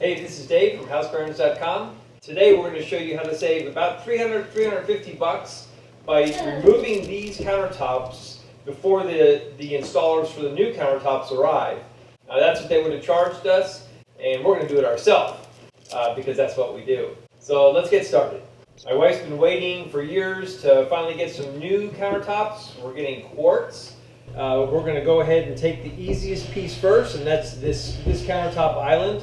Hey, this is Dave from houseburns.com. Today we're going to show you how to save about $350 by removing these countertops before the installers for the new countertops arrive. Now that's what they would have charged us, and we're going to do it ourselves because that's what we do. So let's get started. My wife's been waiting for years to finally get some new countertops. We're getting quartz. We're going to go ahead and take the easiest piece first, and that's this countertop island.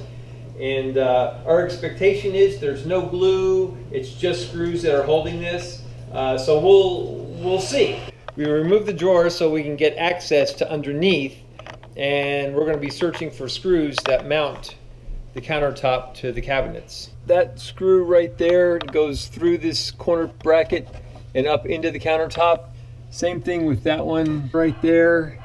And our expectation is there's no glue, it's just screws that are holding this. So we'll see. We remove the drawer so we can get access to underneath, and we're going to be searching for screws that mount the countertop to the cabinets. That screw right there goes through this corner bracket and up into the countertop. Same thing with that one right there.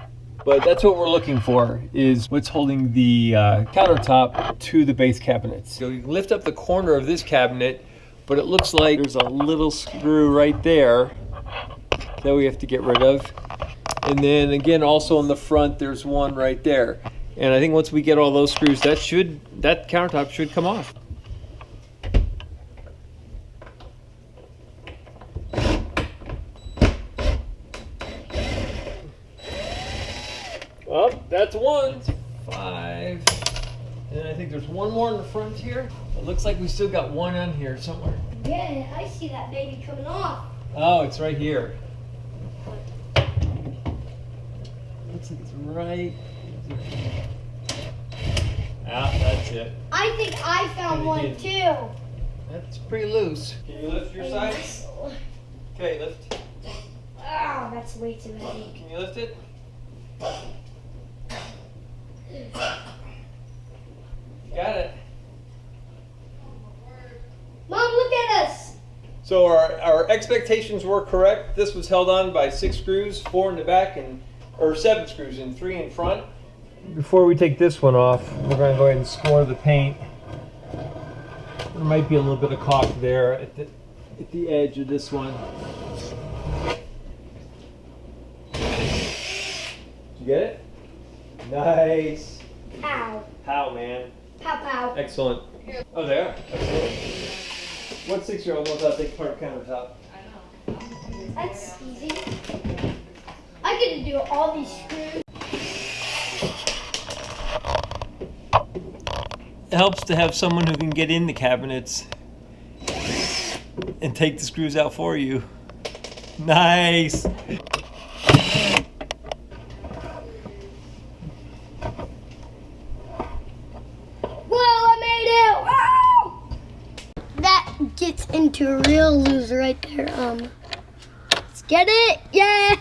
But that's what we're looking for, is what's holding the countertop to the base cabinets. So you can lift up the corner of this cabinet, but it looks like there's a little screw right there that we have to get rid of. And then again, also on the front, there's one right there. And I think once we get all those screws, that countertop should come off. Oh, that's one. 5. And I think there's one more in the front here. It looks like we still got one on here somewhere. Yeah, I see that baby coming off. Oh, it's right here. Looks like it's right. Ah, that's it. I think I found one too. That's pretty loose. Can you lift your side? Okay, lift. Oh, that's way too heavy. Can you lift it? Got it. Mom, look at us. So our expectations were correct. This was held on by 6 screws, 4 in the back, or 7 screws and 3 in front. Before we take this one off, we're going to go ahead and score the paint. There might be a little bit of caulk there at the edge of this one. Did you get it? Nice. Pow. Pow, man. Pow, pow. Excellent. Oh, they are. Excellent. What 6-year-old knows how to take apart a countertop? I know. That's easy. I get to do all these screws. It helps to have someone who can get in the cabinets and take the screws out for you. Nice. Gets into a real loser right there. Let's get it. Yeah.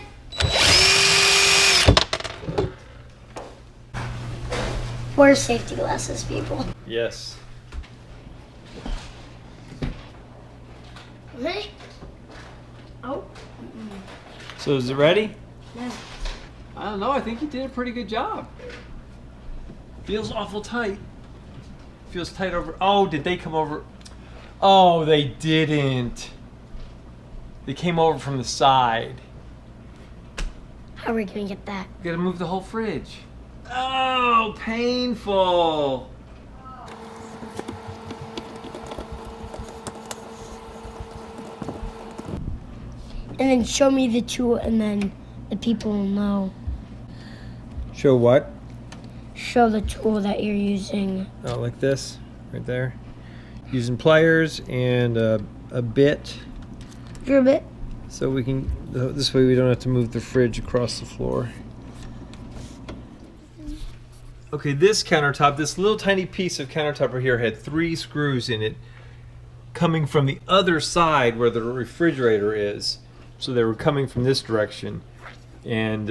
Wear safety glasses, people. Yes. Okay. Oh. So is it ready? Yeah. I don't know. I think you did a pretty good job. Feels awful tight. Feels tight over. Oh, did they come over? Oh, they didn't. They came over from the side. How are we gonna get that? We gotta move the whole fridge. Oh, painful. And then show me the tool, and then the people will know. Show what? Show the tool that you're using. Oh, like this, right there. Using pliers and a bit. For a bit. So we can, this way we don't have to move the fridge across the floor. Okay, this countertop, this little tiny piece of countertop right here had 3 screws in it coming from the other side where the refrigerator is. So they were coming from this direction. And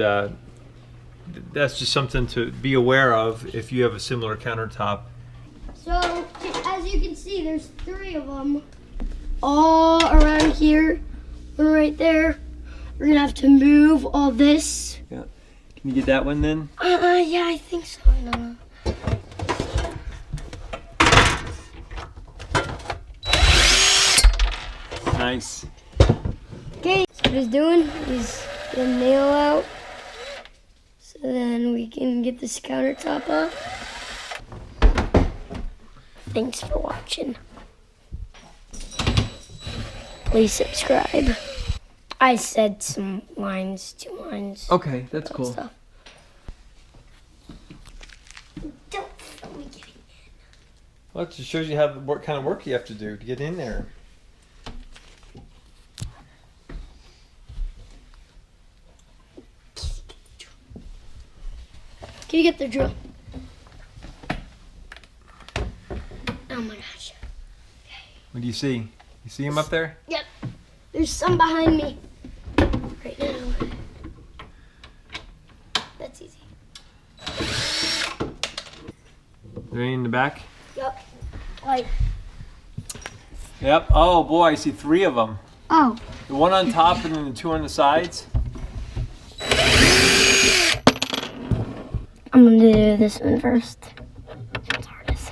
that's just something to be aware of if you have a similar countertop. So, as you can see, there's 3 of them all around here. One right there. We're gonna have to move all this. Yeah. Can you get that one then? Yeah, I think so. No. Nice. Okay, so what he's doing is get a nail out so then we can get this countertop up. Thanks for watching. Please subscribe. I said some lines, 2 lines. Okay, that's cool. Stuff. Don't film me getting in. Well, it just shows you what kind of work you have to do to get in there. Can you get the drill? Oh my gosh. What do you see? You see him up there? Yep. There's some behind me right now. That's easy. They're in the back? Yep. Like. Yep. Oh boy, I see 3 of them. Oh. The one on top and then the 2 on the sides. I'm gonna do this one first. It's hardest.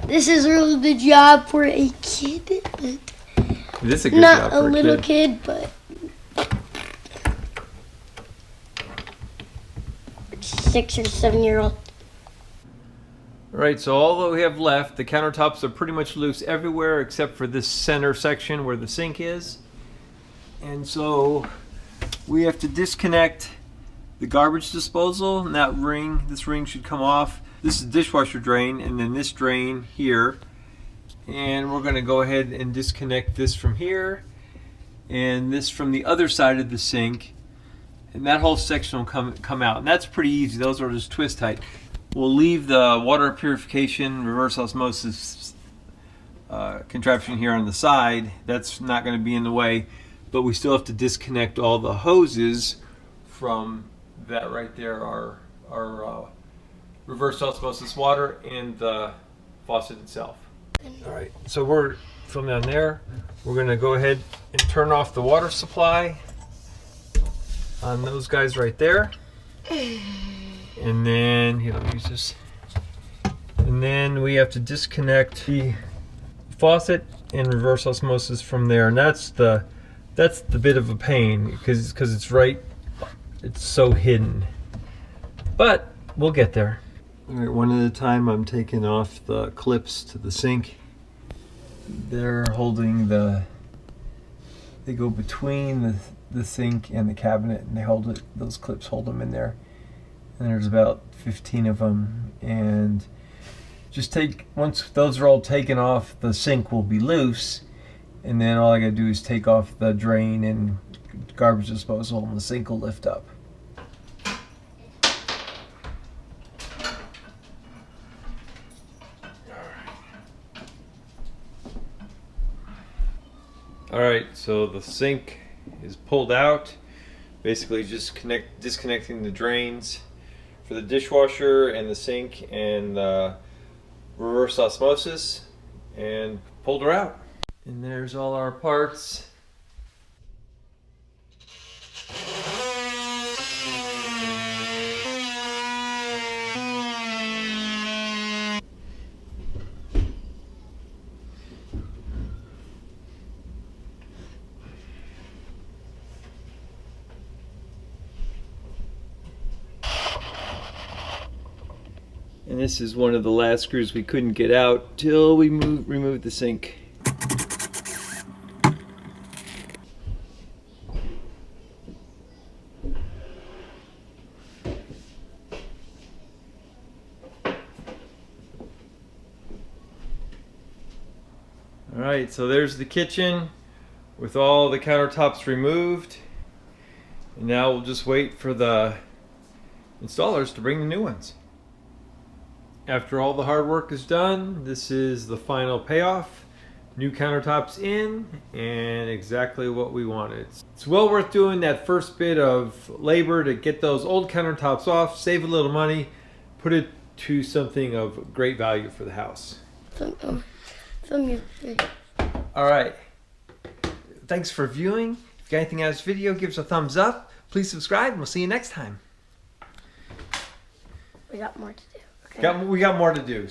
This is really the job for a kid, but This is a good not job a for little kid. kid, but 6 or 7-year-old. Alright, so all that we have left, the countertops are pretty much loose everywhere except for this center section where the sink is. And so we have to disconnect the garbage disposal, and that ring, this ring should come off. This is the dishwasher drain, and then this drain here. And we're going to go ahead and disconnect this from here, and this from the other side of the sink. And that whole section will come out, and that's pretty easy. Those are just twist tight. We'll leave the water purification reverse osmosis contraption here on the side. That's not going to be in the way, but we still have to disconnect all the hoses from that right there, our reverse osmosis water and the faucet itself. All right, so we're from down there. We're going to go ahead and turn off the water supply on those guys right there, and then here, let me use this. And then we have to disconnect the faucet and reverse osmosis from there, and that's the bit of a pain because it's so hidden, but we'll get there. All right, one at a time. I'm taking off the clips to the sink. They're holding they go between the sink and the cabinet, and they hold it. Those clips hold them in there, and there's about 15 of them. And once those are all taken off, the sink will be loose, and then all I gotta do is take off the drain and garbage disposal, and the sink will lift up. Alright, so the sink is pulled out. Basically just disconnecting the drains for the dishwasher and the sink and reverse osmosis, and pulled her out. And there's all our parts. And this is one of the last screws we couldn't get out till we removed the sink. Alright, so there's the kitchen with all the countertops removed. And now we'll just wait for the installers to bring the new ones. After all the hard work is done, this is the final payoff. New countertops in, and exactly what we wanted. It's well worth doing that first bit of labor to get those old countertops off, save a little money, put it to something of great value for the house. Film you. All right. Thanks for viewing. If you got anything out of this video, give us a thumbs up. Please subscribe, and we'll see you next time. We got more to do. We got more to do.